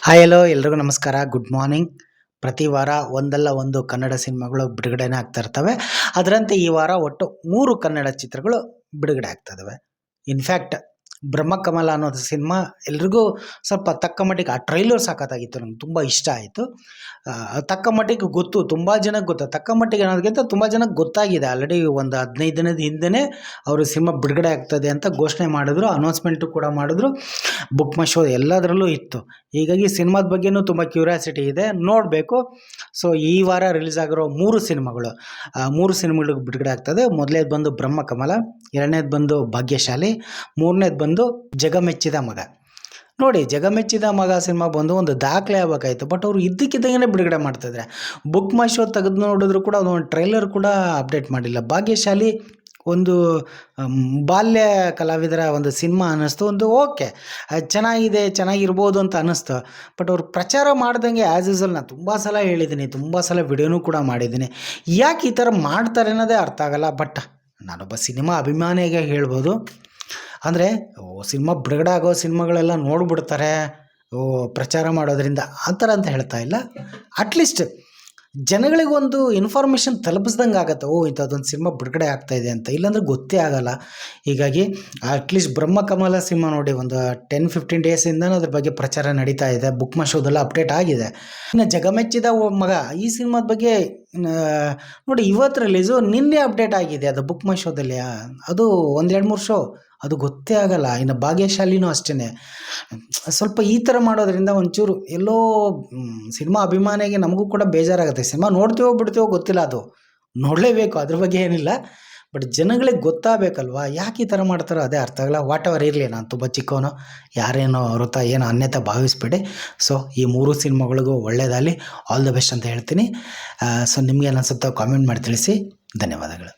Hi hello ಎಲ್ರಿಗೂ ನಮಸ್ಕಾರ, good morning. ಪ್ರತಿ ವಾರ ಒಂದಲ್ಲ ಒಂದು ಕನ್ನಡ ಸಿನಿಮಾಗಳು ಬಿಡುಗಡೆನೇ ಆಗ್ತಾ ಇರ್ತವೆ. ಅದರಂತೆ ಈ ವಾರ ಒಟ್ಟು 3 ಕನ್ನಡ ಚಿತ್ರಗಳು ಬಿಡುಗಡೆ ಆಗ್ತಾ ಇದ್ದಾವೆ. ಇನ್ಫ್ಯಾಕ್ಟ್ ಬ್ರಹ್ಮಕಮಲ ಅನ್ನೋದು ಸಿನಿಮಾ ಎಲ್ರಿಗೂ ಸ್ವಲ್ಪ ತಕ್ಕ ಮಟ್ಟಿಗೆ ಆ ಟ್ರೈಲರ್ ಸಖತ್ತಾಗಿತ್ತು. ನಂಗೆ ತುಂಬ ಇಷ್ಟ ಆಯಿತು. ತಕ್ಕ ಮಟ್ಟಿಗೆ ಗೊತ್ತು, ತುಂಬ ಜನಕ್ಕೆ ಗೊತ್ತು. ತಕ್ಕ ಮಟ್ಟಿಗೆ ಅನ್ನೋದಕ್ಕಿಂತ ತುಂಬ ಜನಕ್ಕೆ ಗೊತ್ತಾಗಿದೆ. ಆಲ್ರೆಡಿ ಒಂದು 15 ದಿನದ ಹಿಂದೆಯೇ ಅವರು ಸಿನಿಮಾ ಬಿಡುಗಡೆ ಆಗ್ತದೆ ಅಂತ ಘೋಷಣೆ ಮಾಡಿದ್ರು, ಅನೌನ್ಸ್ಮೆಂಟು ಕೂಡ ಮಾಡಿದ್ರು. ಬುಕ್ ಮೈ ಶೋ ಎಲ್ಲದರಲ್ಲೂ ಇತ್ತು. ಹೀಗಾಗಿ ಸಿನಿಮಾದ ಬಗ್ಗೆನೂ ತುಂಬ ಕ್ಯೂರಿಯಾಸಿಟಿ ಇದೆ, ನೋಡಬೇಕು. ಸೊ ಈ ವಾರ ರಿಲೀಸ್ ಆಗಿರೋ 3 ಸಿನಿಮಾಗಳು 3 ಸಿನಿಮಾಗಳಿಗೆ ಬಿಡುಗಡೆ ಆಗ್ತದೆ. ಮೊದಲನೇದು ಬಂದು ಬ್ರಹ್ಮಕಮಲ, ಎರಡನೇದು ಬಂದು ಭಾಗ್ಯಶಾಲಿ, ಮೂರನೇದು ಬಂದು ಜಗಮೆಚ್ಚಿದ ಮಗ. ನೋಡಿ, ಜಗಮೆಚ್ಚಿದ ಮಗ ಸಿನಿಮಾ ಬಂದು ಒಂದು ದಾಖಲೆ ಆಗಬೇಕಾಯಿತು, ಬಟ್ ಅವರು ಇದ್ದಕ್ಕಿದ್ದಂಗೆ ಬಿಡುಗಡೆ ಮಾಡ್ತಾಯಿದ್ದಾರೆ. ಬುಕ್ ಮೈ ಶೋ ತೆಗೆದು ನೋಡಿದ್ರು ಕೂಡ ಅದೊಂದು ಟ್ರೈಲರ್ ಕೂಡ ಅಪ್ಡೇಟ್ ಮಾಡಿಲ್ಲ. ಭಾಗ್ಯಶಾಲಿ ಒಂದು ಬಾಲ್ಯ ಕಲಾವಿದರ ಒಂದು ಸಿನಿಮಾ ಅನ್ನಿಸ್ತು. ಒಂದು ಓಕೆ, ಚೆನ್ನಾಗಿದೆ, ಚೆನ್ನಾಗಿರ್ಬೋದು ಅಂತ ಅನ್ನಿಸ್ತು. ಬಟ್ ಅವ್ರು ಪ್ರಚಾರ ಮಾಡ್ದಂಗೆ ಆ್ಯಸ್ ಯೂಸಲ್ ನಾನು ತುಂಬ ಸಲ ಹೇಳಿದ್ದೀನಿ, ತುಂಬ ಸಲ ವಿಡಿಯೋನೂ ಕೂಡ ಮಾಡಿದ್ದೀನಿ. ಯಾಕೆ ಈ ಥರ ಮಾಡ್ತಾರೆ ಅನ್ನೋದೇ ಅರ್ಥ ಆಗಲ್ಲ. ಬಟ್ ನಾನೊಬ್ಬ ಸಿನಿಮಾ ಅಭಿಮಾನಿಗೆ ಹೇಳ್ಬೋದು, ಅಂದರೆ ಸಿನಿಮಾ ಬಿಡುಗಡೆ ಆಗೋ ಸಿನಿಮಾಗಳೆಲ್ಲ ನೋಡಿಬಿಡ್ತಾರೆ ಪ್ರಚಾರ ಮಾಡೋದ್ರಿಂದ ಆ ಥರ ಅಂತ ಹೇಳ್ತಾ ಇಲ್ಲ. ಅಟ್ಲೀಸ್ಟ್ ಜನಗಳಿಗೊಂದು ಇನ್ಫಾರ್ಮೇಷನ್ ತಲುಪಿಸ್ದಂಗೆ ಆಗುತ್ತೆ. ಇಂಥದ್ದೊಂದು ಸಿನಿಮಾ ಬಿಡುಗಡೆ ಆಗ್ತಾಯಿದೆ ಅಂತ, ಇಲ್ಲಾಂದರೆ ಗೊತ್ತೇ ಆಗಲ್ಲ. ಹೀಗಾಗಿ ಅಟ್ಲೀಸ್ಟ್ ಬ್ರಹ್ಮಕಮಲ ಸಿನಿಮಾ ನೋಡಿ, ಒಂದು 10-15 ಡೇಸಿಂದ ಅದ್ರ ಬಗ್ಗೆ ಪ್ರಚಾರ ನಡೀತಾ ಇದೆ. ಬುಕ್ ಮೈ ಶೋದೆಲ್ಲ ಅಪ್ಡೇಟ್ ಆಗಿದೆ. ಇನ್ನು ಜಗಮೆಚ್ಚಿದ ಮಗ ಈ ಸಿನಿಮಾದ ಬಗ್ಗೆ ನೋಡಿ, ಇವತ್ತು ರಿಲೀಸು, ನಿನ್ನೆ ಅಪ್ಡೇಟ್ ಆಗಿದೆ ಅದು ಬುಕ್ ಮೈ ಶೋದಲ್ಲಿ. ಅದು 1-2-3 ಶೋ, ಅದು ಗೊತ್ತೇ ಆಗಲ್ಲ. ಇನ್ನು ಭಾಗ್ಯಶಾಲಿನೂ ಅಷ್ಟೇ. ಸ್ವಲ್ಪ ಈ ಥರ ಮಾಡೋದ್ರಿಂದ ಒಂಚೂರು ಎಲ್ಲೋ ಸಿನಿಮಾ ಅಭಿಮಾನಿಗೆ ನಮಗೂ ಕೂಡ ಬೇಜಾರಾಗುತ್ತೆ. ಸಿನಿಮಾ ನೋಡ್ತೀವೋ ಬಿಡ್ತೀವೋ ಗೊತ್ತಿಲ್ಲ, ಅದು ನೋಡಲೇಬೇಕು, ಅದ್ರ ಬಗ್ಗೆ ಏನಿಲ್ಲ. ಬಟ್ ಜನಗಳಿಗೆ ಗೊತ್ತಾಗಬೇಕಲ್ವಾ, ಯಾಕೆ ಈ ಥರ ಮಾಡ್ತಾರೋ ಅದೇ ಅರ್ಥ ಆಗಲ್ಲ. ವಾಟ್ ಎವರ್ ಇರಲಿ, ನಾನು ತುಂಬ ಚಿಕ್ಕವನು, ಯಾರೇನೋ ವೃತ್ತ ಏನೋ ಅನ್ಯತಾ ಭಾವಿಸ್ಬೇಡಿ. ಸೊ ಈ 3 ಸಿನಿಮಾಗಳಿಗೂ ಒಳ್ಳೆಯದಾಗಲಿ, ಆಲ್ ದ ಬೆಸ್ಟ್ ಅಂತ ಹೇಳ್ತೀನಿ. ಸೊ ನಿಮ್ಗೆ ಏನು ಅನಿಸುತ್ತೋ ಕಾಮೆಂಟ್ ಮಾಡಿ ತಿಳಿಸಿ. ಧನ್ಯವಾದಗಳು.